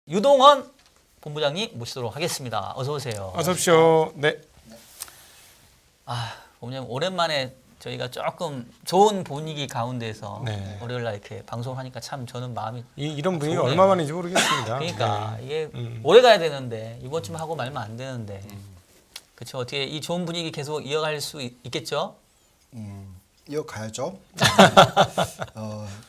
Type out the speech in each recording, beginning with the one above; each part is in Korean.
유동헌 본부장님 모시도록 하겠습니다. 어서 오세요. 어서 오십시오. 네. 본부장님 오랜만에 저희가 조금 좋은 분위기 가운데서 네. 월요일 날 이렇게 방송을 하니까 참 저는 마음이 이런 분위기 좋네요. 얼마 만인지 모르겠습니다. 그러니까 네. 이게 오래 가야 되는데 이번쯤 하고 말면 안 되는데 그렇죠. 어떻게 이 좋은 분위기 계속 이어갈 수 있겠죠? 이어가야죠.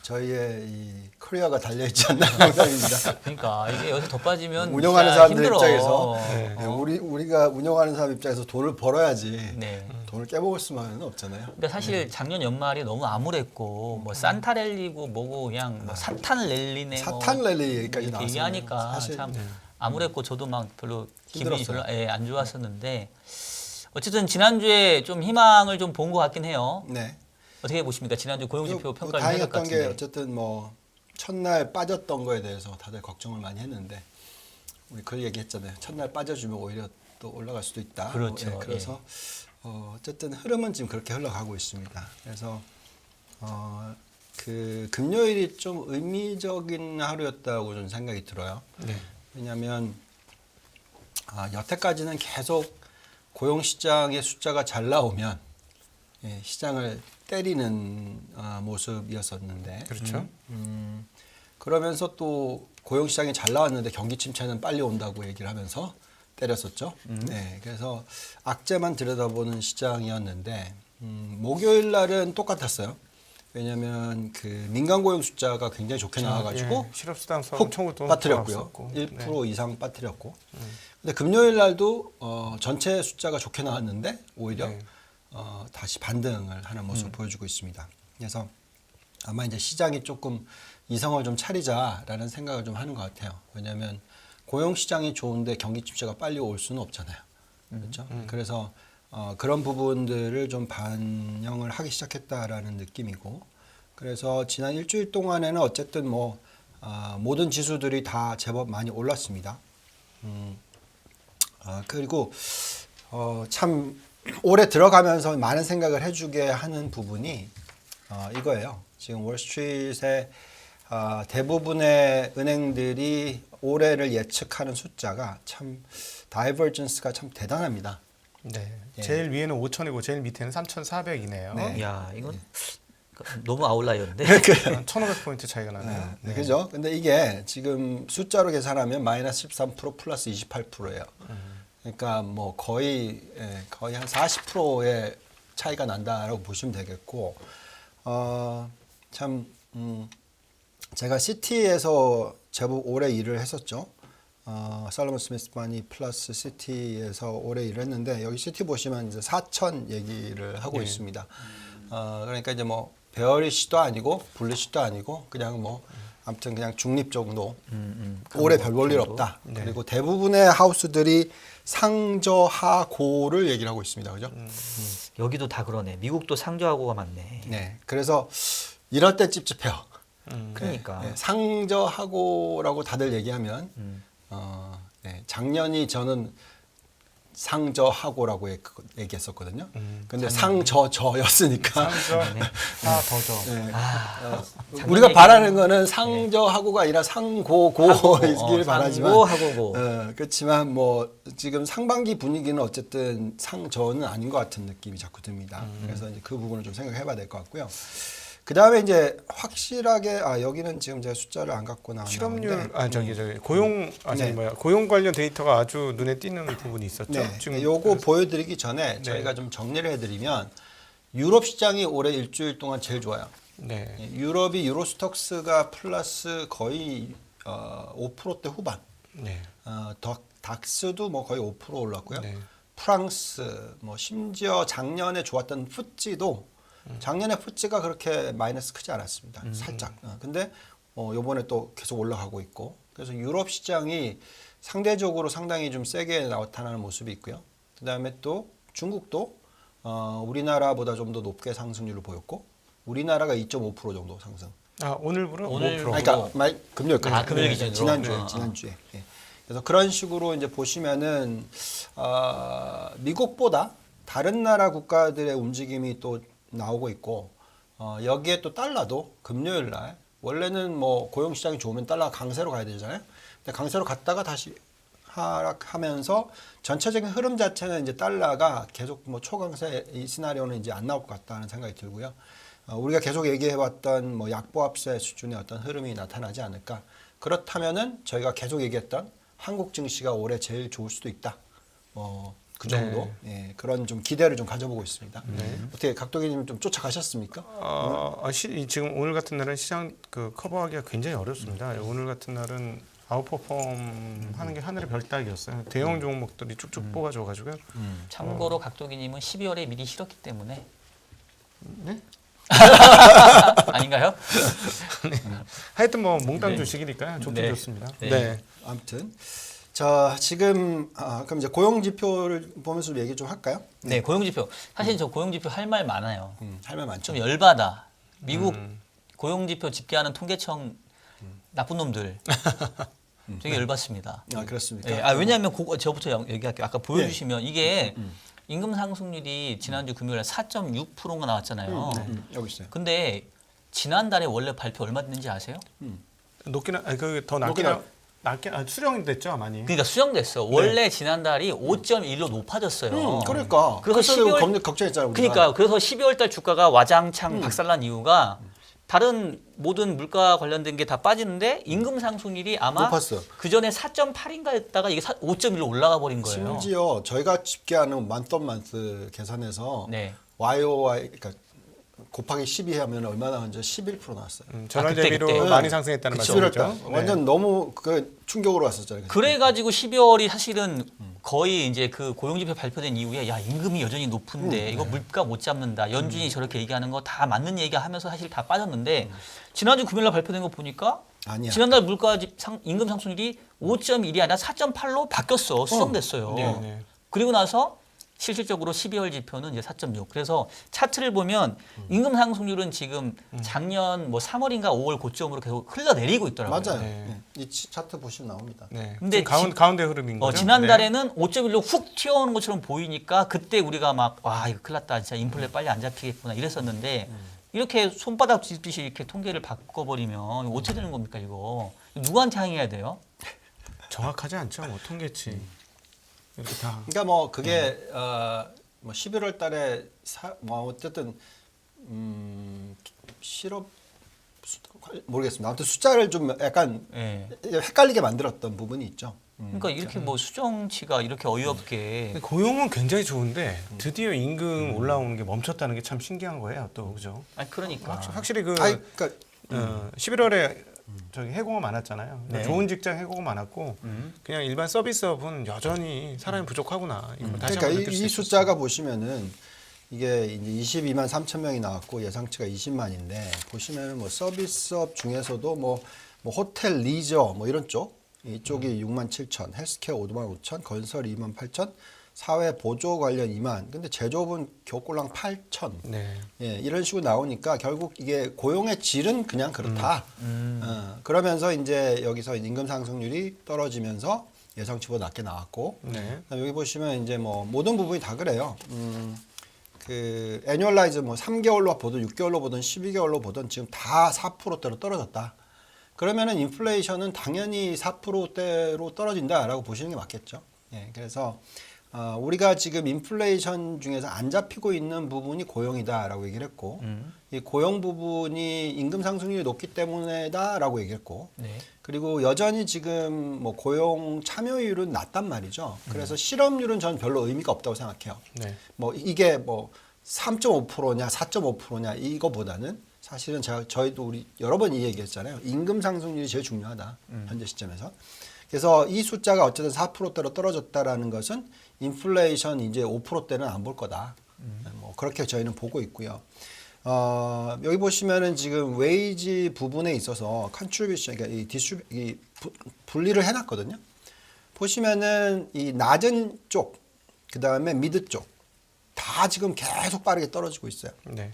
저희의 이 커리어가 달려있지 않나 생각입니다. 그러니까 이게 여기서 더 빠지면 운영하는 진짜 사람들 힘들어. 입장에서 네. 우리가 운영하는 사람 입장에서 돈을 벌어야지 네. 돈을 깨먹을 수만은 없잖아요. 근데 사실 작년 연말이 너무 암울했고 뭐 산타 랠리고 뭐고 그냥 뭐 사탄 랠리네 사탄 랠리 얘기까지 이렇게 나왔어요. 얘기하니까 사실 참 암울했고 저도 막 별로 기분이 힘들었어요. 별로 안 좋았었는데 어쨌든 지난주에 좀 희망을 좀 본 것 같긴 해요. 네. 어떻게 보십니까? 지난주 고용지표 평가를 해야 될 것 다행했던 게 같은데. 어쨌든 뭐 첫날 빠졌던 거에 대해서 다들 걱정을 많이 했는데 우리 그 얘기했잖아요. 첫날 빠져주면 오히려 또 올라갈 수도 있다. 그렇죠. 예, 그래서 어쨌든 흐름은 지금 그렇게 흘러가고 있습니다. 그래서 그 금요일이 좀 의미적인 하루였다고 저는 생각이 들어요. 네. 왜냐하면 여태까지는 계속 고용시장의 숫자가 잘 나오면 시장을 때리는 모습이었었는데 그렇죠. 그러면서 또 고용시장이 잘 나왔는데 경기 침체는 빨리 온다고 얘기를 하면서 때렸었죠. 네, 그래서 악재만 들여다보는 시장이었는데 목요일 날은 똑같았어요. 왜냐하면 그 민간 고용 숫자가 굉장히 좋게 나와가지고 예, 실업수당 훅 청구도 빠뜨렸고요. 들어왔었고. 1% 이상 빠뜨렸고. 근데 금요일 날도 전체 숫자가 좋게 나왔는데 오히려 네. 다시 반등을 하는 모습을 보여주고 있습니다. 그래서 아마 이제 시장이 조금 이성을 좀 차리자라는 생각을 좀 하는 것 같아요. 왜냐하면 고용 시장이 좋은데 경기 침체가 빨리 올 수는 없잖아요. 그렇죠? 그래서 그런 부분들을 좀 반영을 하기 시작했다라는 느낌이고, 그래서 지난 일주일 동안에는 어쨌든 뭐 모든 지수들이 다 제법 많이 올랐습니다. 그리고 참 올해 들어가면서 많은 생각을 해주게 하는 부분이 이거예요. 지금 월스트리트의 대부분의 은행들이 올해를 예측하는 숫자가 참 다이버전스가 참 대단합니다. 네. 예. 제일 위에는 5천이고 제일 밑에는 3,400이네요. 네. 야 이건 너무 아웃라이어인데. 1,500포인트 차이가 나네요. 네. 그죠? 근데 이게 지금 숫자로 계산하면 마이너스 13% 플러스 28%예요. 그러니까 뭐 거의 한 40%의 차이가 난다라고 보시면 되겠고, 참 제가 시티에서 제법 오래 일을 했었죠. 살로몬 스미스 바니 플러스 시티에서 오래 일을 했는데 여기 시티 보시면 이제 4천 얘기를 하고 있습니다. 그러니까 이제 뭐 베어리시도 아니고 불리시도 아니고 그냥 뭐 아무튼 그냥 중립 정도. 올해 별 볼 일 없다. 네. 그리고 대부분의 하우스들이 상저하고를 얘기를 하고 있습니다. 그죠? 여기도 다 그러네. 미국도 상저하고가 많네. 네. 그래서 이럴 때 찝찝해요. 그러니까. 네, 상저하고라고 다들 얘기하면 네, 작년이 저는 상저하고라고 얘기했었거든요. 근데 상저저였으니까 상저 더저. 네. 작년 우리가 얘기는- 바라는 거는 상저하고가 아니라 상고고이길 바라지만 상고하고고. 그렇지만 뭐 지금 상반기 분위기는 어쨌든 상저는 아닌 것 같은 느낌이 자꾸 듭니다. 그래서 이제 그 부분을 좀 생각해봐야 될 것 같고요. 그 다음에 이제 확실하게 여기는 지금 제가 숫자를 안 갖고 나왔는데 실업률 저기 고용 네. 고용 관련 데이터가 아주 눈에 띄는 부분이 있었죠. 네, 지금 요거 보여드리기 전에 네. 저희가 좀 정리를 해드리면 유럽 시장이 올해 일주일 동안 제일 좋아요. 네. 유럽이 유로스톡스가 플러스 거의 5%대 후반. 네. 닥스도 뭐 거의 5% 올랐고요. 네. 프랑스 뭐 심지어 작년에 좋았던 푸찌도 작년에 푸찌가 그렇게 마이너스 크지 않았습니다. 살짝. 근데 요번에 또 계속 올라가고 있고. 그래서 유럽 시장이 상대적으로 상당히 좀 세게 나타나는 모습이 있고요. 그다음에 또 중국도 우리나라보다 좀 더 높게 상승률을 보였고 우리나라가 2.5% 정도 상승. 오늘부로 오늘 5%. 그러니까 금요일까지. 금요일 기준으로. 지난주에. 예. 그래서 그런 식으로 이제 보시면은 미국보다 다른 나라 국가들의 움직임이 또 나오고 있고 여기에 또 달러도 금요일 날 원래는 뭐 고용 시장이 좋으면 달러가 강세로 가야 되잖아요. 근데 강세로 갔다가 다시 하락하면서 전체적인 흐름 자체는 이제 달러가 계속 뭐 초강세 이 시나리오는 이제 안 나올 것 같다는 생각이 들고요. 우리가 계속 얘기해왔던 뭐 약보합세 수준의 어떤 흐름이 나타나지 않을까. 그렇다면은 저희가 계속 얘기했던 한국 증시가 올해 제일 좋을 수도 있다. 그 정도 예, 그런 좀 기대를 좀 가져보고 있습니다. 어떻게 각도기님 좀 쫓아가셨습니까? 지금 오늘 같은 날은 시장 그 커버하기가 굉장히 어렵습니다. 오늘 같은 날은 아웃퍼폼 하는 게 하늘의 별따기였어요. 대형 종목들이 쭉쭉 뽑아줘가지고요. 참고로 각도기님은 12월에 미리 실었기 때문에 네? 아닌가요? 하여튼 뭐 몽땅 네. 주식이니까요. 좋긴 네. 좋습니다. 네. 네. 아무튼 자 지금 그럼 이제 고용 지표를 보면서 얘기 좀 할까요? 네, 고용지표. 사실 저 고용지표 할 말 많아요. 할 말 많죠. 좀 열받아. 미국 고용지표 집계하는 통계청 나쁜 놈들. 되게 열받습니다. 그렇습니까? 네, 왜냐하면 저부터 얘기할게요. 아까 보여주시면 이게 임금 상승률이 지난주 금요일에 4.6%가 나왔잖아요. 여기 있어요. 근데 지난달에 원래 발표 얼마 됐는지 아세요? 높기는 그더 낮게 수령이 됐죠 많이. 그러니까 수정됐어. 원래 지난달이 5.1로 높아졌어요. 그러니까 그래서 그래서 12월 걱정했잖아요. 우리가. 그러니까 그래서 12월 달 주가가 와장창 박살난 이유가 다른 모든 물가 관련된 게 다 빠지는데 임금 상승률이 아마 높았어요. 그 전에 4.8인가 했다가 이게 5.1로 올라가 버린 거예요. 심지어 저희가 집계하는 만덤만스 계산해서 네. YOY 그러니까 곱하기 12 하면 얼마 나왔는지 11% 나왔어요. 전월 그때, 대비로 그때. 많이 상승했다는 그쵸. 말씀이죠. 네. 완전 너무 그 충격으로 왔었잖아요. 그래가지고 12월이 사실은 거의 이제 그 고용지표 발표된 이후에 야 임금이 여전히 높은데 이거 물가 못 잡는다. 연준이 저렇게 얘기하는 거 다 맞는 얘기하면서 사실 다 빠졌는데 지난주 금요일날 발표된 거 보니까 아니야. 지난달 임금 상승률이 5.1이 아니라 4.8로 바뀌었어. 수정됐어요. 네, 네. 그리고 나서 실질적으로 12월 지표는 이제 4.6. 그래서 차트를 보면 임금 상승률은 지금 작년 뭐 3월인가 5월 고점으로 계속 흘러내리고 있더라고요. 맞아요. 네. 네. 이 차트 보시면 나옵니다. 네. 근데 지금 가운데 흐름인 거죠. 지난달에는 5.1로 훅 튀어오는 것처럼 보이니까 그때 우리가 막 와 이거 큰일 났다. 진짜 인플레 빨리 안 잡히겠구나 이랬었는데 이렇게 손바닥 뒤집듯이 이렇게 통계를 바꿔버리면 이거 어떻게 되는 겁니까 이거. 누구한테 항의해야 돼요? 정확하지 않죠. 뭐 통계치 이렇게 다. 그러니까 뭐 그게 뭐 11월 달에 뭐 어쨌든 실업 모르겠습니다. 아무튼 숫자를 좀 약간 예. 헷갈리게 만들었던 부분이 있죠. 그러니까 이렇게 뭐 수정치가 이렇게 어이없게 고용은 굉장히 좋은데 드디어 임금 올라오는 게 멈췄다는 게 참 신기한 거예요. 또 그죠? 아니 그러니까 확실히 그 아니 그러니까 11월에 저기 해고가 많았잖아요. 네. 좋은 직장 해고가 많았고 그냥 일반 서비스업은 여전히 사람이 부족하구나. 이걸 다시 그러니까 한번 느낄 수 이 있었어요. 숫자가 보시면은 이게 이제 22만 3천 명이 나왔고 예상치가 20만인데 보시면은 뭐 서비스업 중에서도 뭐 호텔 리저 뭐 이런 쪽 이쪽이 6만 7천, 헬스케어 5만 5천, 건설 2만 8천, 사회 보조 관련 2만. 근데 제조업은 겨우꼴랑 8천. 네. 예, 이런 식으로 나오니까 결국 이게 고용의 질은 그냥 그렇다. 그러면서 이제 여기서 임금 상승률이 떨어지면서 예상치보다 낮게 나왔고 네. 그다음에 여기 보시면 이제 뭐 모든 부분이 다 그래요. 그 애뉴얼라이즈 뭐 3개월로 보든 6개월로 보든 12개월로 보든 지금 다 4%대로 떨어졌다. 그러면은 인플레이션은 당연히 4%대로 떨어진다라고 보시는 게 맞겠죠. 예, 그래서 우리가 지금 인플레이션 중에서 안 잡히고 있는 부분이 고용이다라고 얘기를 했고 이 고용 부분이 임금 상승률이 높기 때문에다라고 얘기했고 네. 그리고 여전히 지금 뭐 고용 참여율은 낮단 말이죠. 그래서 실업률은 저는 별로 의미가 없다고 생각해요. 네. 뭐 이게 뭐 3.5%냐 4.5%냐 이거보다는 사실은 저희도 우리 여러 번 이 얘기했잖아요. 임금 상승률이 제일 중요하다. 현재 시점에서. 그래서 이 숫자가 어쨌든 4%대로 떨어졌다라는 것은 인플레이션 이제 5%대는 안 볼 거다. 뭐 그렇게 저희는 보고 있고요. 여기 보시면은 지금 웨이지 부분에 있어서 컨트리뷰션, 그러니까 이 분리를 해놨거든요. 보시면은 이 낮은 쪽, 그 다음에 미드 쪽 다 지금 계속 빠르게 떨어지고 있어요. 네.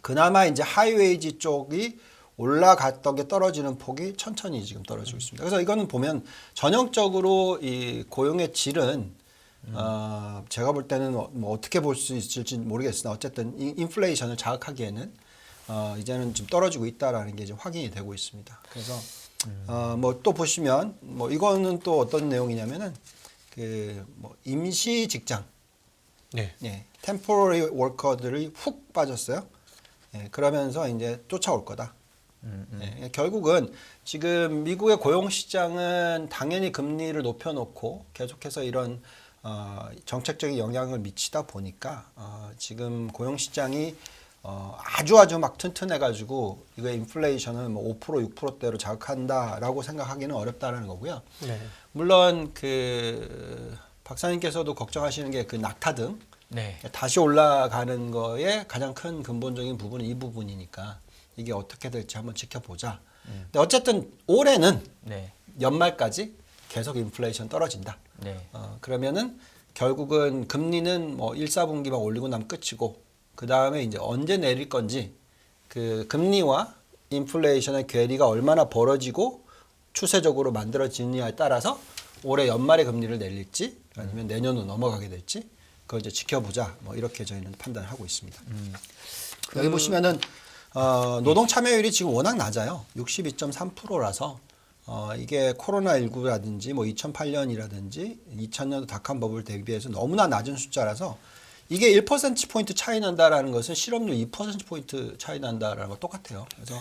그나마 이제 하이웨이지 쪽이 올라갔던 게 떨어지는 폭이 천천히 지금 떨어지고 있습니다. 그래서 이거는 보면 전형적으로 이 고용의 질은 제가 볼 때는 뭐 어떻게 볼 수 있을지 모르겠으나 어쨌든 인플레이션을 자극하기에는 이제는 좀 떨어지고 있다라는 게 이제 확인이 되고 있습니다. 그래서 뭐 또 보시면 뭐 이거는 또 어떤 내용이냐면은 그 뭐 임시 직장, 네. 예, temporary worker들이 훅 빠졌어요. 예, 그러면서 이제 쫓아올 거다. 예, 결국은 지금 미국의 고용 시장은 당연히 금리를 높여놓고 계속해서 이런 정책적인 영향을 미치다 보니까 지금 고용 시장이 아주 막 튼튼해가지고 이거 인플레이션을 뭐 5% 6%대로 자극한다라고 생각하기는 어렵다라는 거고요. 네. 물론 그 박사님께서도 걱정하시는 게 그 낙타등 네. 다시 올라가는 거에 가장 큰 근본적인 부분은 이 부분이니까 이게 어떻게 될지 한번 지켜보자. 근데 어쨌든 올해는 네. 연말까지 계속 인플레이션 떨어진다. 네. 그러면은 결국은 금리는 뭐 1, 4분기만 올리고 나면 끝이고 그 다음에 이제 언제 내릴 건지 그 금리와 인플레이션의 괴리가 얼마나 벌어지고 추세적으로 만들어지느냐에 따라서 올해 연말에 금리를 내릴지 아니면 내년으로 넘어가게 될지 그걸 이제 지켜보자. 뭐 이렇게 저희는 판단을 하고 있습니다. 여기 보시면은 노동 참여율이 지금 워낙 낮아요. 62.3%라서 이게 코로나19라든지 뭐 2008년이라든지 2000년 닷컴 버블 대비해서 너무나 낮은 숫자라서 이게 1%포인트 차이 난다라는 것은 실업률 2%포인트 차이 난다라는 거 똑같아요. 그래서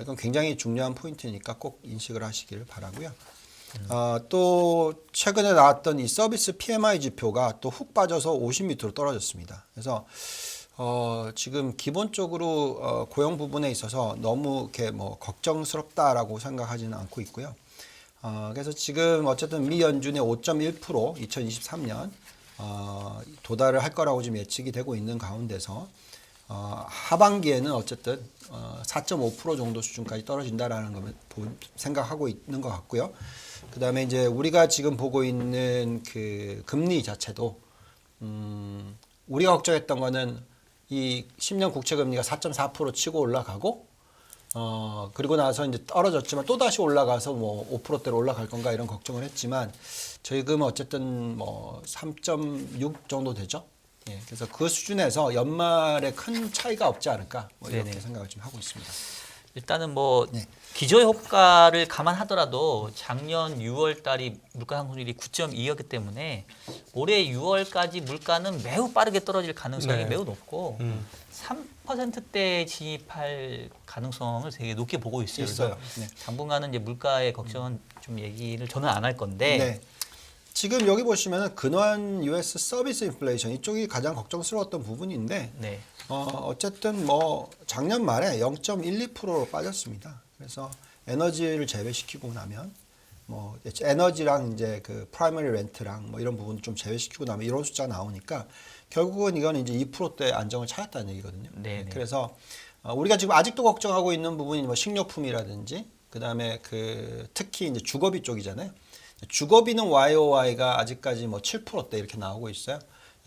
이건 굉장히 중요한 포인트니까 꼭 인식을 하시기를 바라고요. 또 최근에 나왔던 이 서비스 PMI 지표가 또 훅 빠져서 50 밑으로 떨어졌습니다. 그래서 지금 기본적으로 고용 부분에 있어서 너무 이렇게 뭐 걱정스럽다라고 생각하지는 않고 있고요. 그래서 지금 어쨌든 미 연준의 5.1% 2023년 도달을 할 거라고 지금 예측이 되고 있는 가운데서 하반기에는 어쨌든 4.5% 정도 수준까지 떨어진다라는 걸 생각하고 있는 것 같고요. 그 다음에 이제 우리가 지금 보고 있는 그 금리 자체도 우리가 걱정했던 거는 이 10년 국채 금리가 4.4% 치고 올라가고 그리고 나서 이제 떨어졌지만 또 다시 올라가서 뭐 5%대로 올라갈 건가 이런 걱정을 했지만 지금 어쨌든 뭐 3.6 정도 되죠. 예, 그래서 그 수준에서 연말에 큰 차이가 없지 않을까 뭐 이렇게 네네. 생각을 좀 하고 있습니다. 일단은 뭐 네. 기저효과를 감안하더라도 작년 6월 달이 물가 상승률이 9.2였기 때문에 올해 6월까지 물가는 매우 빠르게 떨어질 가능성이 네. 매우 높고 3%대 진입할 가능성을 되게 높게 보고 있어요. 있어요. 그래서 네. 당분간은 이제 물가의 걱정은 좀 얘기를 저는 안 할 건데 네. 지금 여기 보시면은 근원 US 서비스 인플레이션 이쪽이 가장 걱정스러웠던 부분인데 네. 어쨌든 뭐 작년 말에 0.12%로 빠졌습니다. 그래서 에너지를 제외시키고 나면 뭐 에너지랑 이제 그 프라이머리 렌트랑 뭐 이런 부분 좀 제외시키고 나면 이런 숫자가 나오니까 결국은 이건 이제 2%대 안정을 찾았다는 얘기거든요. 네네. 그래서 우리가 지금 아직도 걱정하고 있는 부분이 뭐 식료품이라든지 그다음에 그 특히 이제 주거비 쪽이잖아요. 주거비는 YOY가 아직까지 뭐 7%대 이렇게 나오고 있어요.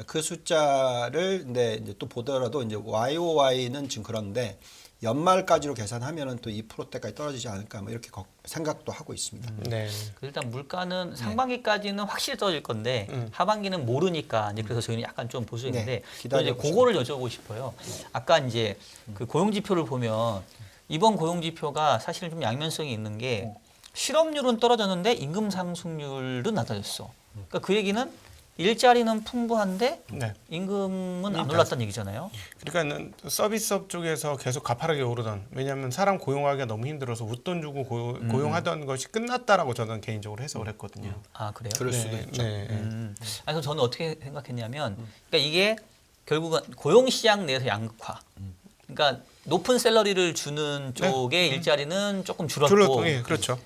그 숫자를 근데 이제 또 보더라도 이제 YOY는 지금 그런데 연말까지로 계산하면은 또 2%대까지 떨어지지 않을까 뭐 이렇게 생각도 하고 있습니다. 네. 일단 물가는 상반기까지는 확실히 떨어질 건데 하반기는 모르니까 이제 그래서 저희는 약간 좀 보수적인데 네, 저는 이제 기다려보시죠. 그거를 여쭤보고 싶어요. 아까 이제 그 고용 지표를 보면 이번 고용 지표가 사실은 좀 양면성이 있는 게 실업률은 떨어졌는데 임금 상승률은 낮아졌어. 그러니까 그 얘기는 일자리는 풍부한데 네. 임금은 안 올랐다는 얘기잖아요. 그러니까는 서비스업 쪽에서 계속 가파르게 오르던 왜냐하면 사람 고용하기가 너무 힘들어서 웃돈 주고 고용하던 것이 끝났다라고 저는 개인적으로 해석을 했거든요. 아 그래요? 그럴 수도 있죠. 그래서 저는 어떻게 생각했냐면, 그러니까 이게 결국은 고용 시장 내에서 양극화. 그러니까 높은 샐러리를 주는 쪽의 일자리는 조금 줄었고, 예, 그렇죠.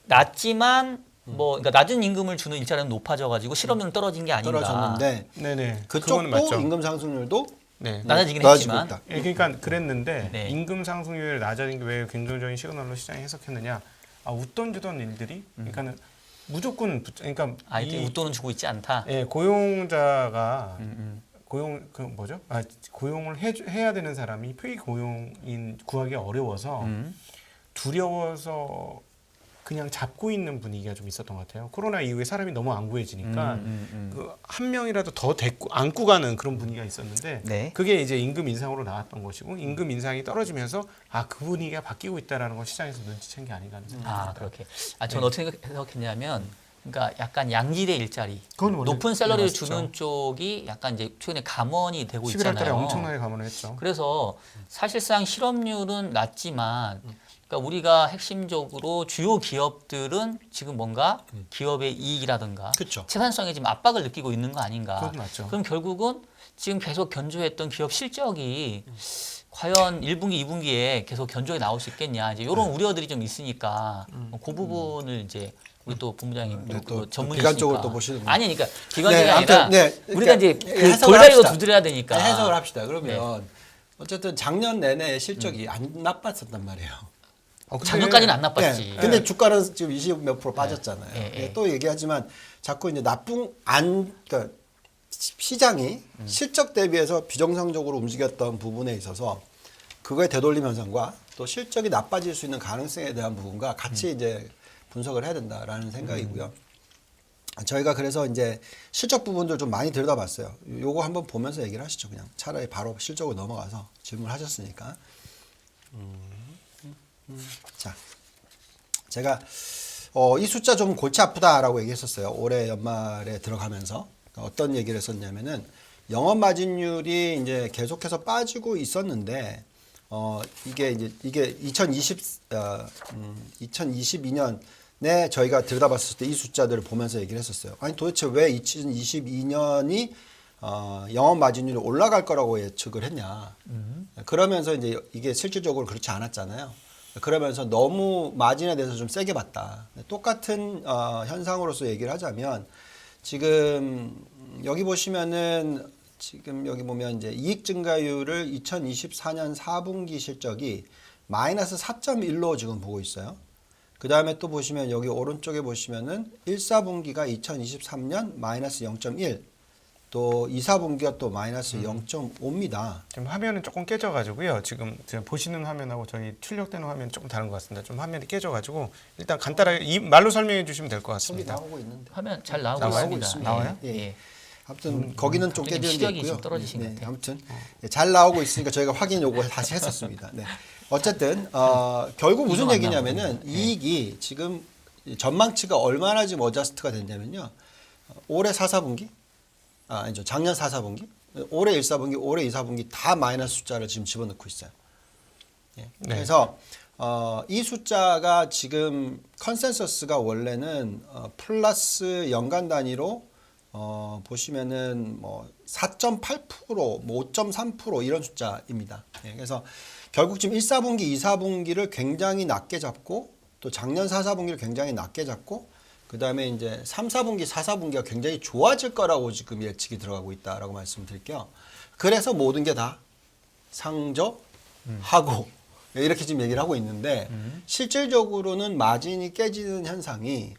낮지만 뭐 그러니까 낮은 임금을 주는 일자리는 높아져가지고 실업률은 떨어진 게 아닌가. 떨어졌는데 네네. 그거는 그쪽도 맞죠. 임금 상승률도 네. 낮아지긴 낮아지고 했지만. 있다. 예, 그러니까 그랬는데 네. 임금 상승률이 낮아진 게 왜 긍정적인 시그널로 시장이 해석했느냐? 웃돈 주던 일들이, 그러니까는 무조건 그러니까 아이들 웃돈은 주고 있지 않다. 예, 고용자가 고용 그 뭐죠? 고용을 해야 되는 사람이 피고용인 구하기 어려워서 두려워서 그냥 잡고 있는 분위기가 좀 있었던 것 같아요. 코로나 이후에 사람이 너무 안 구해지니까 그 한 명이라도 더 데리고 안고 가는 그런 분위기가 있었는데 네. 그게 이제 임금 인상으로 나왔던 것이고 임금 인상이 떨어지면서 그 분위기가 바뀌고 있다라는 걸 시장에서 눈치챈 게 아닌가 하는 생각입니다. 그렇게. 저는 어떻게 해석했냐면, 그러니까 약간 양질의 일자리, 그건 원래 높은 샐러리를 맞죠. 주는 쪽이 약간 이제 최근에 감원이 되고 11월 있잖아요. 달에 엄청나게 감원을 했죠. 그래서 사실상 실업률은 낮지만, 그러니까 우리가 핵심적으로 주요 기업들은 지금 뭔가 기업의 이익이라든가 그쵸. 채산성에 지금 압박을 느끼고 있는 거 아닌가. 그건 맞죠. 그럼 결국은 지금 계속 견조했던 기업 실적이 과연 1분기, 2분기에 계속 견조하게 나올 수 있겠냐. 이제 이런 우려들이 좀 있으니까 그 부분을 이제 우리 또 본부장님 네, 또 전문이시니까 비관적으로 또 보시는 아니 그러니까 비관적이 네, 아니라 아무튼, 네, 우리가 이제 그러니까 그 해석을 돌다리로 합시다. 두드려야 되니까 해석을 합시다. 그러면 어쨌든 작년 내내 실적이 안 나빴었단 말이에요. 근데 작년까지는 안 나빴지. 네, 근데 주가는 지금 20 몇 프로 빠졌잖아요. 네, 네. 또 얘기하지만 자꾸 이제 그러니까 시장이 실적 대비해서 비정상적으로 움직였던 부분에 있어서 그거의 되돌림 현상과 또 실적이 나빠질 수 있는 가능성에 대한 부분과 같이 이제 분석을 해야 된다라는 생각이고요. 저희가 그래서 이제 실적 부분들 좀 많이 들여다봤어요. 요거 한번 보면서 얘기를 하시죠. 그냥 차라리 바로 실적으로 넘어가서 질문하셨으니까. 자, 제가 이 숫자 좀 골치 아프다라고 얘기했었어요. 올해 연말에 들어가면서 어떤 얘기를 했었냐면은 영업 마진율이 이제 계속해서 빠지고 있었는데 이게 2022년에 저희가 들여다봤을 때 이 숫자들을 보면서 얘기를 했었어요. 아니 도대체 왜 2022년이 영업 마진율이 올라갈 거라고 예측을 했냐. 그러면서 이제 이게 실질적으로 그렇지 않았잖아요. 그러면서 너무 마진에 대해서 좀 세게 봤다. 똑같은 현상으로서 얘기를 하자면 지금 여기 보시면은 지금 여기 보면 이제 이익 증가율을 2024년 4분기 실적이 마이너스 4.1로 지금 보고 있어요. 그 다음에 또 보시면 여기 오른쪽에 보시면은 1, 4분기가 2023년 마이너스 0.1, 또 2, 4분기가 또 마이너스 0.5입니다. 지금 화면은 조금 깨져가지고요. 지금 보시는 화면하고 저희 출력되는 화면 조금 다른 것 같습니다. 좀 화면이 깨져가지고 일단 간단하게 이 말로 설명해 주시면 될 것 소리 같습니다. 나오고 있는데. 화면 잘 나오고 나와요? 있습니다. 나와요? 예. 예. 아무튼 거기는 좀 갑자기 깨지는 게 시력이 있고요. 좀 떨어지신 것 같아요. 아무튼 잘 나오고 있으니까 저희가 확인 요거 다시 했었습니다. 네. 어쨌든 결국 무슨 이거 안 얘기냐면은 이익이 지금 전망치가 얼마나 지금 어저스트가 됐냐면요. 올해 4, 4분기? 아니죠. 작년 4, 4분기? 올해 1, 4분기, 올해 2, 4분기 다 마이너스 숫자를 지금 집어넣고 있어요. 예. 네. 그래서 이 숫자가 지금 컨센서스가 원래는 플러스 연간 단위로 보시면은 뭐 4.8%, 뭐 5.3% 이런 숫자입니다. 예, 그래서 결국 지금 1, 4분기, 2, 4분기를 굉장히 낮게 잡고 또 작년 4, 4분기를 굉장히 낮게 잡고 그 다음에 이제 3, 4분기, 4, 4분기가 굉장히 좋아질 거라고 지금 예측이 들어가고 있다라고 말씀드릴게요. 그래서 모든 게 다 상저하고 이렇게 지금 얘기를 하고 있는데 실질적으로는 마진이 깨지는 현상이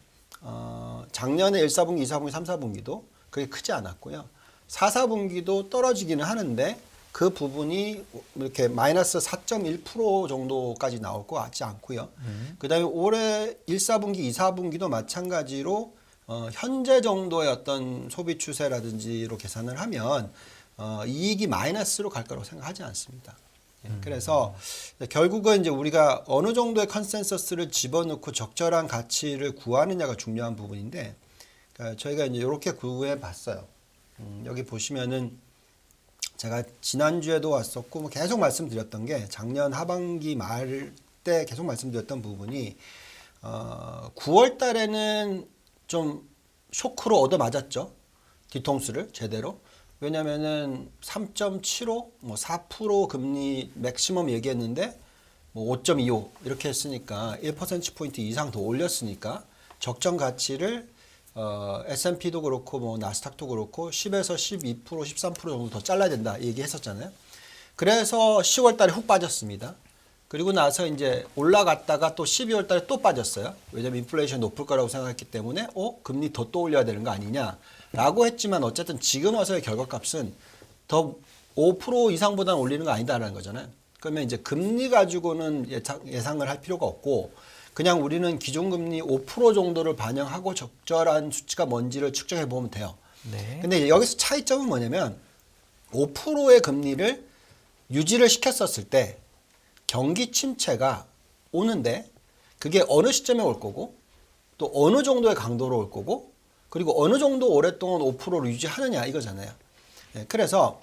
작년에 1, 4분기, 2, 4분기, 3, 4분기도 그게 크지 않았고요. 4, 4분기도 떨어지기는 하는데 그 부분이 이렇게 마이너스 4.1% 정도까지 나올 것 같지 않고요. 그다음에 올해 1, 4분기, 2, 4분기도 마찬가지로 현재 정도의 어떤 소비 추세라든지로 계산을 하면 이익이 마이너스로 갈 거라고 생각하지 않습니다. 그래서 결국은 이제 우리가 어느 정도의 컨센서스를 집어넣고 적절한 가치를 구하느냐가 중요한 부분인데 그러니까 저희가 이제 이렇게 구해 봤어요. 여기 보시면은 제가 지난주에도 왔었고 뭐 계속 말씀드렸던 게 작년 하반기 말 때 계속 말씀드렸던 부분이 9월 달에는 좀 쇼크로 얻어맞았죠. 뒤통수를 제대로. 왜냐면은 3.75, 뭐 4% 금리 맥시멈 얘기했는데 뭐 5.25 이렇게 했으니까 1%포인트 이상 더 올렸으니까 적정 가치를 S&P도 그렇고 뭐 나스닥도 그렇고 10에서 12%, 13% 정도 더 잘라야 된다 얘기했었잖아요. 그래서 10월 달에 훅 빠졌습니다. 그리고 나서 이제 올라갔다가 또 12월 달에 또 빠졌어요. 왜냐면 인플레이션이 높을 거라고 생각했기 때문에 금리 더 또 올려야 되는 거 아니냐라고 했지만 어쨌든 지금 와서의 결과값은 더 5% 이상보다는 올리는 거 아니다라는 거잖아요. 그러면 이제 금리 가지고는 예상을 할 필요가 없고 그냥 우리는 기준금리 5% 정도를 반영하고 적절한 수치가 뭔지를 측정해 보면 돼요. 네. 근데 여기서 차이점은 뭐냐면 5%의 금리를 유지를 시켰었을 때 경기 침체가 오는데 그게 어느 시점에 올 거고 또 어느 정도의 강도로 올 거고 그리고 어느 정도 오랫동안 5%를 유지하느냐 이거잖아요. 네, 그래서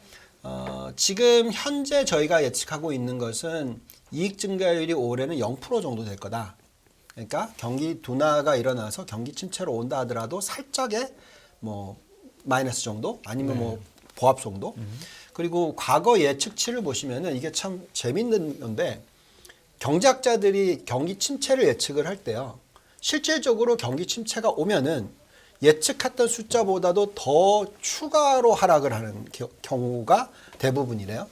지금 현재 저희가 예측하고 있는 것은 이익 증가율이 올해는 0% 정도 될 거다. 그러니까 경기 둔화가 일어나서 경기 침체로 온다 하더라도 살짝의 뭐 마이너스 정도 아니면 뭐 보합 정도. 그리고 과거 예측치를 보시면은 이게 참 재밌는 건데 경제학자들이 경기 침체를 예측을 할 때요. 실질적으로 경기 침체가 오면은 예측했던 숫자보다도 더 추가로 하락을 하는 경우가 대부분이래요.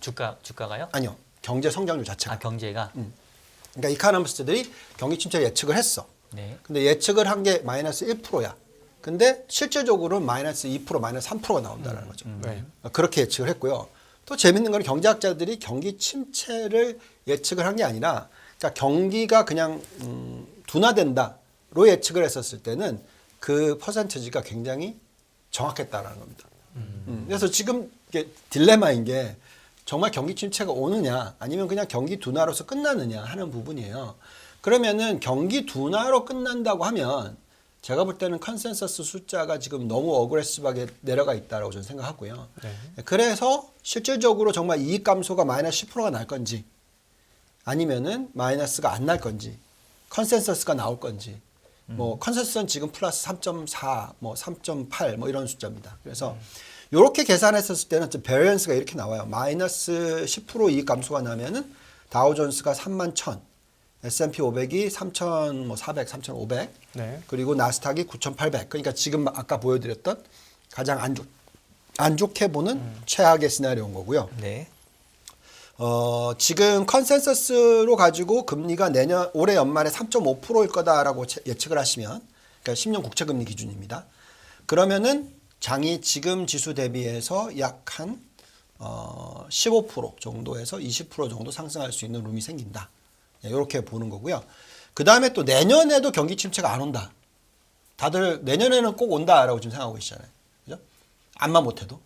주가가요? 아니요. 경제 성장률 자체가. 아, 경제가. 그러니까 이카노미스트들이 경기 침체 예측을 했어. 네. 근데 예측을 한 게 마이너스 1%야. 근데 실질적으로는 마이너스 2%, 마이너스 3%가 나온다는 거죠. 네. 그렇게 예측을 했고요. 또 재밌는 건 경제학자들이 경기 침체를 예측을 한 게 아니라 그러니까 경기가 그냥 둔화된다로 예측을 했었을 때는 그 퍼센티지가 굉장히 정확했다라는 겁니다. 그래서 지금 이게 딜레마인 게 정말 경기 침체가 오느냐 아니면 그냥 경기 둔화로서 끝나느냐 하는 부분이에요. 그러면은 경기 둔화로 끝난다고 하면 제가 볼 때는 컨센서스 숫자가 지금 너무 어그레시브하게 내려가 있다라고 저는 생각하고요. 네. 그래서 실질적으로 정말 이익 감소가 마이너스 10%가 날 건지 아니면은 마이너스가 안 날 건지 컨센서스가 나올 건지 뭐 컨센서스는 지금 플러스 3.4, 뭐 3.8 뭐 이런 숫자입니다. 그래서 이렇게 계산했었을 때는 좀 베리언스가 이렇게 나와요. 마이너스 10% 이익 감소가 나면은 다우존스가 31,000, S&P 500이 3,400, 3,500, 네. 그리고 나스닥이 9,800. 그러니까 지금 아까 보여드렸던 가장 안 좋게 보는 최악의 시나리오인 거고요. 네. 지금 컨센서스로 가지고 금리가 올해 연말에 3.5%일 거다라고 예측을 하시면, 그러니까 10년 국채금리 기준입니다. 그러면은 장이 지금 지수 대비해서 약 한 15% 정도에서 20% 정도 상승할 수 있는 룸이 생긴다. 이렇게 보는 거고요. 그 다음에 또 내년에도 경기 침체가 안 온다. 다들 내년에는 꼭 온다라고 지금 생각하고 계시잖아요. 그죠? 암만 못해도.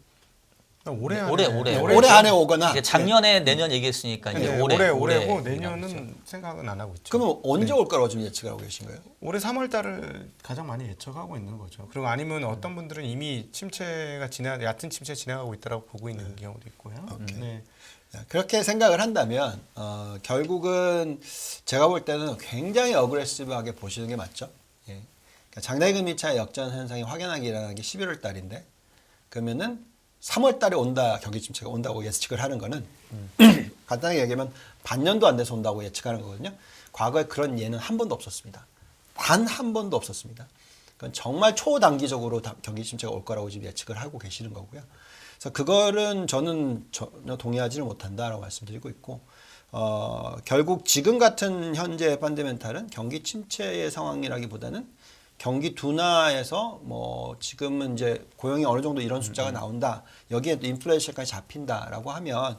올해 올해. 올해 안에 오거나. 이게 작년에 내년 얘기했으니까 이제 네, 올해고 내년은 생각은 안 하고 있죠. 그러면 언제 올 거라고 지금 예측을 하고 계신 거예요? 올해 3월 달을 가장 많이 예측하고 있는 거죠. 그리고 아니면 어떤 분들은 이미 침체가 얕은 침체 지나가고 있다라고 보고 있는 경우도 있고요. 네. 그렇게 생각을 한다면 결국은 제가 볼 때는 굉장히 어그레시브하게 보시는 게 맞죠. 예. 그러니까 장내 금리 차의 역전 현상이 확연하게 일어나는 게 11월 달인데 그러면은 3월 달에 온다 경기 침체가 온다고 예측을 하는 거는 간단하게 얘기하면 반년도 안 돼서 온다고 예측하는 거거든요. 과거에 그런 예는 한 번도 없었습니다. 단 한 번도 없었습니다. 그건 정말 초단기적으로 경기 침체가 올 거라고 지금 예측을 하고 계시는 거고요. 그래서 그거는 저는 전혀 동의하지는 못한다라고 말씀드리고 있고 결국 지금 같은 현재 펀더멘탈은 경기 침체의 상황이라기보다는 경기 둔화에서 뭐 지금은 이제 고용이 어느 정도 이런 숫자가 나온다. 여기에 또 인플레이션까지 잡힌다라고 하면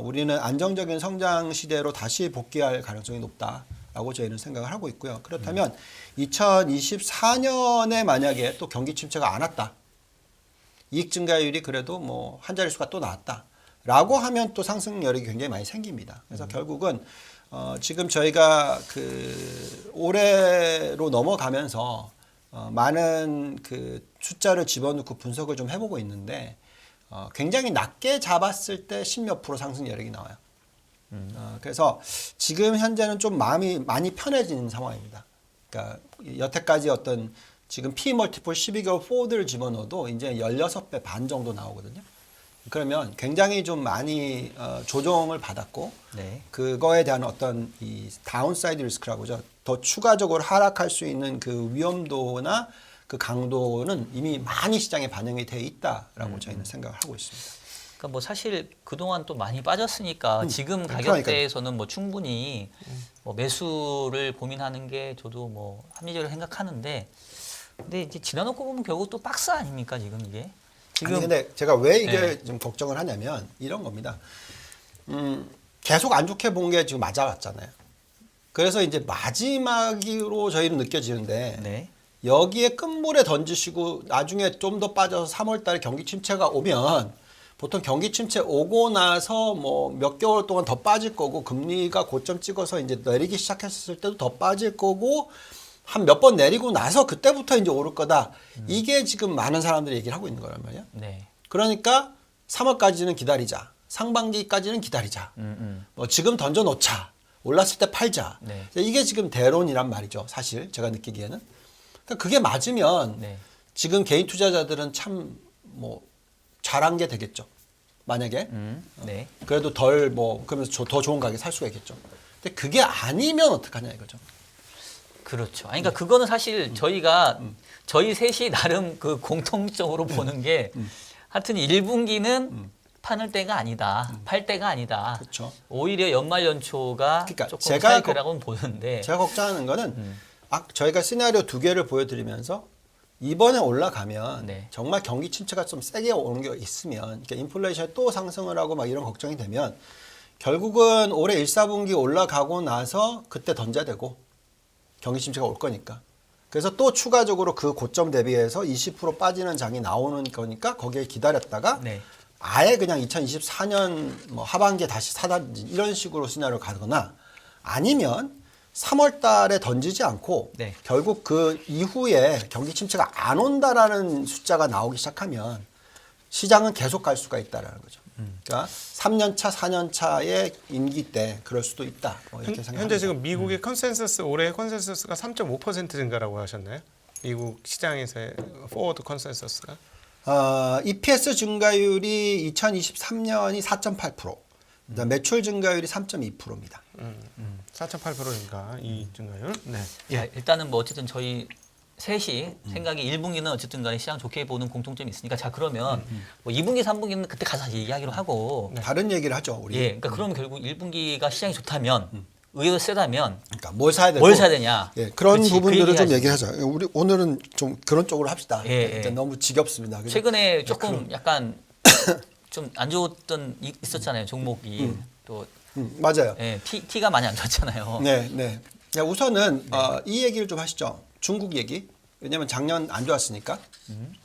우리는 안정적인 성장 시대로 다시 복귀할 가능성이 높다라고 저희는 생각을 하고 있고요. 그렇다면 2024년에 만약에 또 경기 침체가 안 왔다. 이익 증가율이 그래도 뭐 한 자릿수가 또 나왔다라고 하면 또 상승 여력이 굉장히 많이 생깁니다. 그래서 결국은 지금 저희가 그 올해로 넘어가면서 많은 그 숫자를 집어넣고 분석을 좀 해보고 있는데 굉장히 낮게 잡았을 때 10몇 % 상승 여력이 나와요. 그래서 지금 현재는 좀 마음이 많이 편해지는 상황입니다. 그러니까 여태까지 어떤 지금 P 멀티플 12개월 포워드를 집어넣어도 이제 16배 반 정도 나오거든요. 그러면 굉장히 좀 많이 조정을 받았고 네. 그거에 대한 어떤 이 다운사이드 리스크라고 하죠. 더 추가적으로 하락할 수 있는 그 위험도나 그 강도는 이미 많이 시장에 반영이 돼 있다라고 저희는 생각을 하고 있습니다. 그러니까 뭐 사실 그동안 또 많이 빠졌으니까 지금 그러니까요. 가격대에서는 뭐 충분히 뭐 매수를 고민하는 게 저도 뭐 합리적으로 생각하는데 근데 이제 지나놓고 보면 결국 또 박스 아닙니까 지금 이게? 지금 아니 근데 제가 왜 이게 네. 좀 걱정을 하냐면 이런 겁니다. 계속 안 좋게 본 게 지금 맞아왔잖아요. 그래서 이제 마지막으로 저희는 느껴지는데 네. 여기에 끝물에 던지시고 나중에 좀 더 빠져서 3월 달에 경기 침체가 오면 보통 경기 침체 오고 나서 뭐 몇 개월 동안 더 빠질 거고 금리가 고점 찍어서 이제 내리기 시작했을 때도 더 빠질 거고 한 몇 번 내리고 나서 그때부터 이제 오를 거다. 이게 지금 많은 사람들이 얘기를 하고 있는 거란 말이야. 네. 그러니까 3월까지는 기다리자. 상반기까지는 기다리자. 뭐 지금 던져 놓자. 올랐을 때 팔자. 네. 이게 지금 대론이란 말이죠. 사실 제가 느끼기에는. 그러니까 그게 맞으면 네. 지금 개인 투자자들은 참 뭐 잘한 게 되겠죠. 만약에 네. 그래도 덜 뭐 그러면서 더 좋은 가격에 살 수가 있겠죠. 근데 그게 아니면 어떡하냐 이거죠. 그렇죠. 아니, 그러니까 그거는 사실 저희가 저희 셋이 나름 그 공통적으로 보는 게 하여튼 1분기는 파는 때가 아니다. 팔 때가 아니다. 그렇죠. 오히려 연말 연초가 그러니까 조금 제가 사이클이라고는 보는데 제가 걱정하는 거는 저희가 시나리오 2개를 보여드리면서 이번에 올라가면 네. 정말 경기 침체가 좀 세게 오는 게 있으면 그러니까 인플레이션이 또 상승을 하고 막 이런 걱정이 되면 결국은 올해 1, 4분기 올라가고 나서 그때 던져야 되고 경기 침체가 올 거니까. 그래서 또 추가적으로 그 고점 대비해서 20% 빠지는 장이 나오는 거니까 거기에 기다렸다가 네. 아예 그냥 2024년 뭐 하반기에 다시 사든지 이런 식으로 시나리오 가거나 아니면 3월 달에 던지지 않고 네. 결국 그 이후에 경기 침체가 안 온다라는 숫자가 나오기 시작하면 시장은 계속 갈 수가 있다라는 거죠. 그러니까 3년 차, 4년 차의 임기 때 그럴 수도 있다. 뭐 이렇게 생각합니다. 현재 지금 미국의 컨센서스 올해 컨센서스가 3.5% 증가라고 하셨나요? 미국 시장에서의 포워드 컨센서스가? EPS 증가율이 2023년이 4.8%, 그다음 매출 증가율이 3.2%입니다. 4.8%인가 이 증가율? 네. 자, 일단은 뭐 어쨌든 저희 셋이 생각이 1분기는 어쨌든 간에 시장 좋게 보는 공통점이 있으니까 자 그러면 뭐 2분기, 3분기는 그때 가서 얘기하기로 하고 다른 얘기를 하죠, 우리. 예, 그러니까 그러면 결국 1분기가 시장이 좋다면 의외로 세다면 그러니까 뭘 사야 되고 뭘 사야 되냐? 예, 그런 그렇지, 부분들을 그 좀 얘기하지. 얘기하자. 우리 오늘은 좀 그런 쪽으로 합시다. 예, 일단 예. 너무 지겹습니다. 그죠? 최근에 조금 약간 좀 안 좋았던 있었잖아요 종목이 또 맞아요. 예, 티가 많이 안 좋았잖아요. 네, 네. 자, 우선은 이 얘기를 좀 하시죠. 중국 얘기. 왜냐면 작년 안 좋았으니까.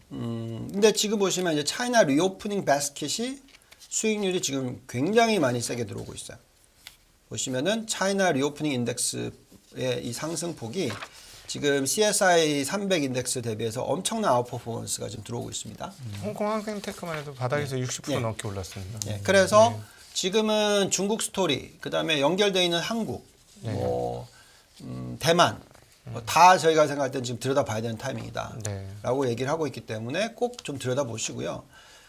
근데 지금 보시면 이제 차이나 리오프닝 바스켓이 수익률이 지금 굉장히 많이 세게 들어오고 있어요. 보시면은 차이나 리오프닝 인덱스의 이 상승폭이 지금 CSI 300 인덱스 대비해서 엄청난 아웃퍼포먼스가 지금 들어오고 있습니다. 홍콩 항생테크만 해도 바닥에서 60% 예. 넘게 올랐습니다. 예, 그래서 지금은 중국 스토리, 그다음에 연결되어 있는 한국, 뭐 대만, 다 저희가 생각할 때는 지금 들여다봐야 되는 타이밍이다라고 얘기를 하고 있기 때문에 꼭 좀 들여다보시고요.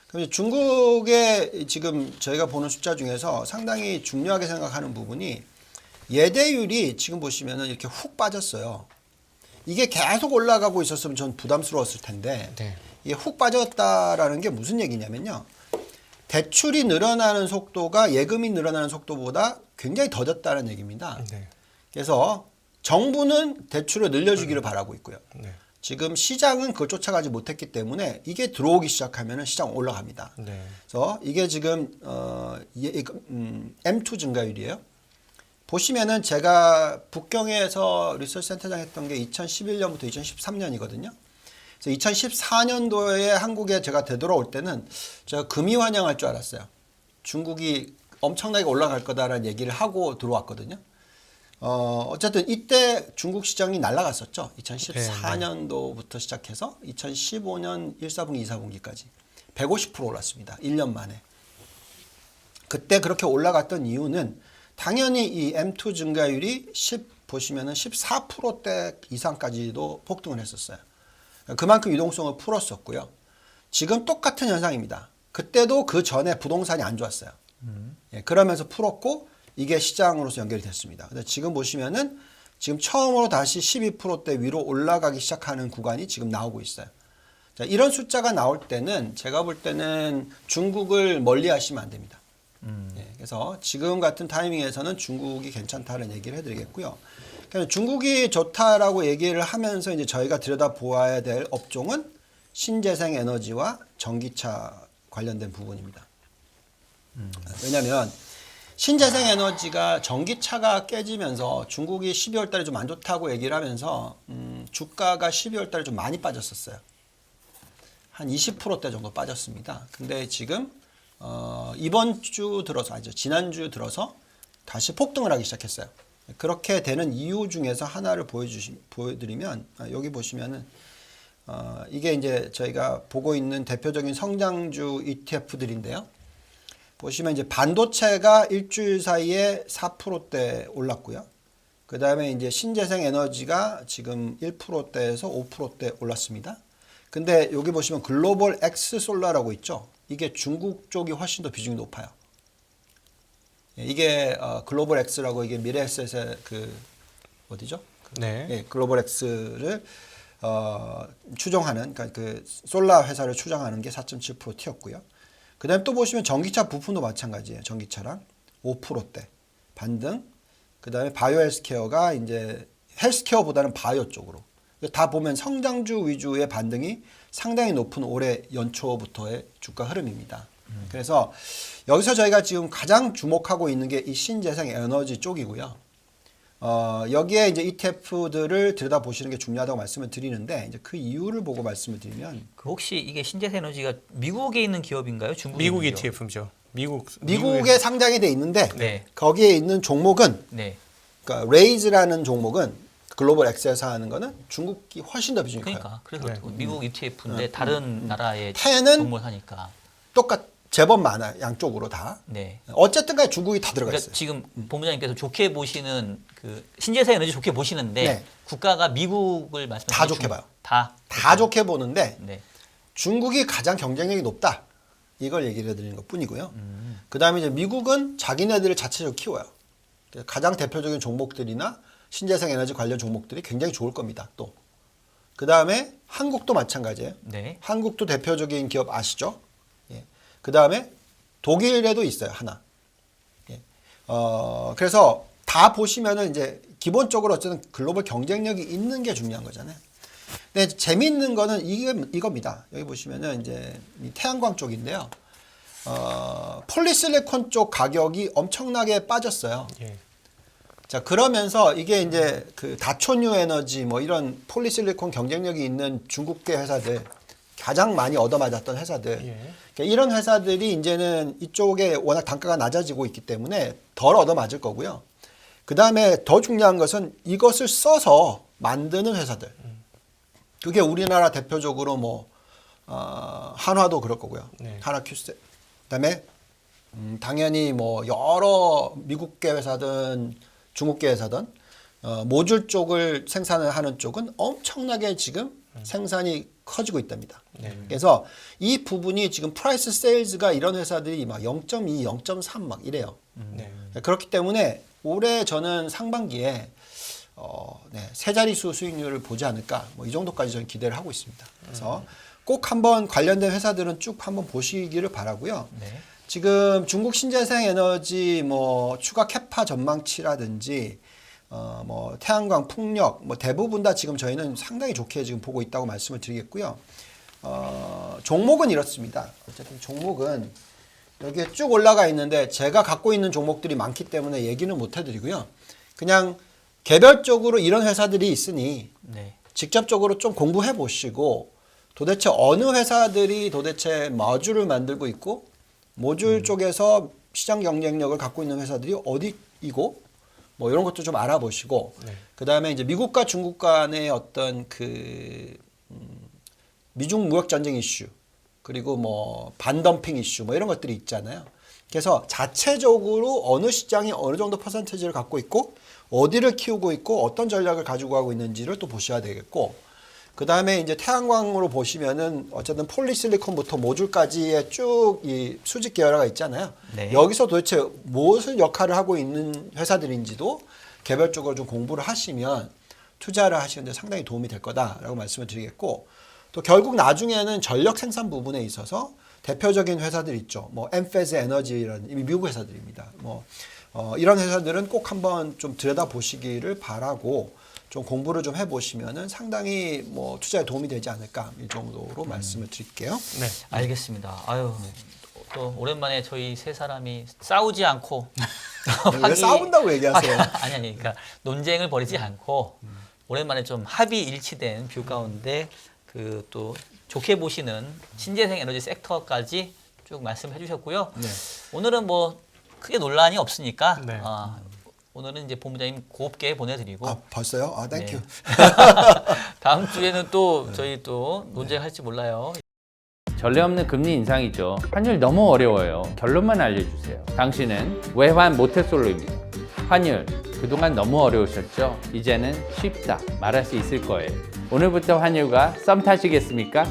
그럼 중국의 지금 저희가 보는 숫자 중에서 상당히 중요하게 생각하는 부분이 예대율이 지금 보시면은 이렇게 훅 빠졌어요. 이게 계속 올라가고 있었으면 전 부담스러웠을 텐데 네. 이게 훅 빠졌다라는 게 무슨 얘기냐면요. 대출이 늘어나는 속도가 예금이 늘어나는 속도보다 굉장히 더뎠다는 얘기입니다. 네. 그래서 정부는 대출을 늘려주기를 바라고 있고요. 네. 지금 시장은 그걸 쫓아가지 못했기 때문에 이게 들어오기 시작하면 시장 올라갑니다. 네. 그래서 이게 지금 M2 증가율이에요. 보시면은 제가 북경에서 리서치 센터장 했던 게 2011년부터 2013년이거든요. 그래서 2014년도에 한국에 제가 되돌아올 때는 제가 금이 환영할 줄 알았어요. 중국이 엄청나게 올라갈 거다라는 얘기를 하고 들어왔거든요. 어쨌든 이때 중국 시장이 날아갔었죠. 2014년도부터 시작해서 2015년 1, 4분기, 2, 4분기까지 150% 올랐습니다. 1년 만에. 그때 그렇게 올라갔던 이유는 당연히 이 M2 증가율이 보시면은 14%대 이상까지도 폭등을 했었어요. 그만큼 유동성을 풀었었고요. 지금 똑같은 현상입니다. 그때도 그 전에 부동산이 안 좋았어요. 예, 그러면서 풀었고 이게 시장으로서 연결이 됐습니다. 근데 지금 보시면은 지금 처음으로 다시 12%대 위로 올라가기 시작하는 구간이 지금 나오고 있어요. 자, 이런 숫자가 나올 때는 제가 볼 때는 중국을 멀리 하시면 안 됩니다. 예, 그래서 지금 같은 타이밍에서는 중국이 괜찮다는 얘기를 해드리겠고요. 그래서 중국이 좋다라고 얘기를 하면서 이제 저희가 들여다보아야 될 업종은 신재생 에너지와 전기차 관련된 부분입니다. 왜냐하면 신재생 에너지가 전기차가 깨지면서 중국이 12월 달에 좀 안 좋다고 얘기를 하면서 주가가 12월 달에 좀 많이 빠졌었어요. 한 20%대 정도 빠졌습니다. 근데 지금 이번 주 들어서 아니죠. 지난주 들어서 다시 폭등을 하기 시작했어요. 그렇게 되는 이유 중에서 하나를 보여드리면 여기 보시면은 이게 이제 저희가 보고 있는 대표적인 성장주 ETF들인데요. 보시면 이제 반도체가 일주일 사이에 4%대 올랐고요. 그 다음에 이제 신재생 에너지가 지금 1%대에서 5%대 올랐습니다. 근데 여기 보시면 글로벌 X 솔라라고 있죠. 이게 중국 쪽이 훨씬 더 비중이 높아요. 이게 글로벌 X라고 이게 미래에셋의 그 어디죠? 네. 예, 글로벌 X를 추종하는 그러니까 그 솔라 회사를 추종하는 게 4.7% 튀었고요. 그다음에 또 보시면 전기차 부품도 마찬가지예요. 전기차랑 5%대 반등. 그다음에 바이오 헬스케어가 이제 헬스케어보다는 바이오 쪽으로. 다 보면 성장주 위주의 반등이 상당히 높은 올해 연초부터의 주가 흐름입니다. 그래서 여기서 저희가 지금 가장 주목하고 있는 게 이 신재생 에너지 쪽이고요. 여기에 이제 ETF들을 들여다보시는 게 중요하다고 말씀을 드리는데 이제 그 이유를 보고 말씀을 드리면 그 혹시 이게 신재생 에너지가 미국에 있는 기업인가요? 중국에 미국 있는 기업? ETF죠. 미국에 상장이 돼 있는데 네. 거기에 있는 종목은 네. 그러니까 레이즈라는 종목은 글로벌 엑스에서 하는 거는 중국이 훨씬 더 비중이 커요. 그러니까 그래서 네. 미국 ETF인데 다른 나라의 태는 종목을 하니까. 제법 많아요. 양쪽으로 다. 네. 어쨌든 간에 중국이 다 들어가 그러니까 있어요. 지금 본부장님께서 좋게 보시는 그 신재생 에너지 좋게 보시는데 네. 국가가 미국을 말씀하시는 다 좋게 봐요. 다 좋게 보는데 네. 중국이 가장 경쟁력이 높다. 이걸 얘기를 해드리는 것 뿐이고요. 그 다음에 이제 미국은 자기네들을 자체적으로 키워요. 가장 대표적인 종목들이나 신재생 에너지 관련 종목들이 굉장히 좋을 겁니다. 또. 그 다음에 한국도 마찬가지예요. 네. 한국도 대표적인 기업 아시죠? 예. 그 다음에 독일에도 있어요. 하나. 예. 그래서 다 보시면은 이제 기본적으로 어쨌든 글로벌 경쟁력이 있는 게 중요한 거잖아요. 근데 재미있는 거는 이겁니다. 여기 보시면은 이제 이 태양광 쪽인데요. 폴리실리콘 쪽 가격이 엄청나게 빠졌어요. 예. 자, 그러면서 이게 이제 그 다초뉴 에너지 뭐 이런 폴리실리콘 경쟁력이 있는 중국계 회사들 가장 많이 얻어맞았던 회사들 예. 그러니까 이런 회사들이 이제는 이쪽에 워낙 단가가 낮아지고 있기 때문에 덜 얻어맞을 거고요. 그 다음에 더 중요한 것은 이것을 써서 만드는 회사들. 그게 우리나라 대표적으로 뭐 한화도 그럴 거고요. 네. 한화 큐스. 그다음에 당연히 뭐 여러 미국계 회사든 중국계 회사든 모듈 쪽을 생산을 하는 쪽은 엄청나게 지금 생산이 커지고 있답니다. 네. 그래서 이 부분이 지금 프라이스 세일즈가 이런 회사들이 막 0.2, 0.3 막 이래요. 네. 그렇기 때문에 올해 저는 상반기에 세 자릿수 수익률을 보지 않을까 뭐 이 정도까지 저는 기대를 하고 있습니다. 그래서 꼭 한번 관련된 회사들은 쭉 한번 보시기를 바라고요. 네. 지금 중국 신재생 에너지 뭐 추가 캐파 전망치라든지 뭐 태양광, 풍력 뭐 대부분 다 지금 저희는 상당히 좋게 지금 보고 있다고 말씀을 드리겠고요. 종목은 이렇습니다. 어쨌든 종목은 여기에 쭉 올라가 있는데 제가 갖고 있는 종목들이 많기 때문에 얘기는 못 해드리고요. 그냥 개별적으로 이런 회사들이 있으니 네. 직접적으로 좀 공부해 보시고 도대체 어느 회사들이 도대체 모듈을 만들고 있고 모듈 쪽에서 시장 경쟁력을 갖고 있는 회사들이 어디이고 뭐 이런 것도 좀 알아보시고 네. 그다음에 이제 미국과 중국 간의 어떤 그 미중 무역 전쟁 이슈 그리고 뭐 반덤핑 이슈 뭐 이런 것들이 있잖아요. 그래서 자체적으로 어느 시장이 어느 정도 퍼센티지를 갖고 있고 어디를 키우고 있고 어떤 전략을 가지고 가고 있는지를 또 보셔야 되겠고 그 다음에 이제 태양광으로 보시면은 어쨌든 폴리실리콘부터 모듈까지의 쭉 이 수직 계열화가 있잖아요. 네. 여기서 도대체 무엇을 역할을 하고 있는 회사들인지도 개별적으로 좀 공부를 하시면 투자를 하시는데 상당히 도움이 될 거다라고 말씀을 드리겠고 또 결국 나중에는 전력 생산 부분에 있어서 대표적인 회사들 있죠. 뭐 엠페즈 에너지라는 이미 미국 회사들입니다. 뭐 이런 회사들은 꼭 한번 좀 들여다 보시기를 바라고 좀 공부를 좀 해보시면은 상당히 뭐 투자에 도움이 되지 않을까 이 정도로 말씀을 드릴게요. 네. 알겠습니다. 아유 또 오랜만에 저희 세 사람이 싸우지 않고 왜 싸운다고 얘기하세요? 아니 그러니까 논쟁을 벌이지 않고 오랜만에 좀 합의 일치된 뷰 가운데 그 또 좋게 보시는 신재생 에너지 섹터까지 쭉 말씀해 주셨고요. 네. 오늘은 뭐 크게 논란이 없으니까 네. 오늘은 이제 본부장님 곱게 보내드리고 아 벌써요? 아 땡큐. 네. 다음 주에는 또 저희 또 논쟁할지 몰라요. 전례 없는 금리 인상이죠. 환율 너무 어려워요. 결론만 알려주세요. 당신은 외환 모태솔로입니다. 환율 그동안 너무 어려우셨죠? 이제는 쉽다 말할 수 있을 거예요. 오늘부터 환율과 썸 타시겠습니까?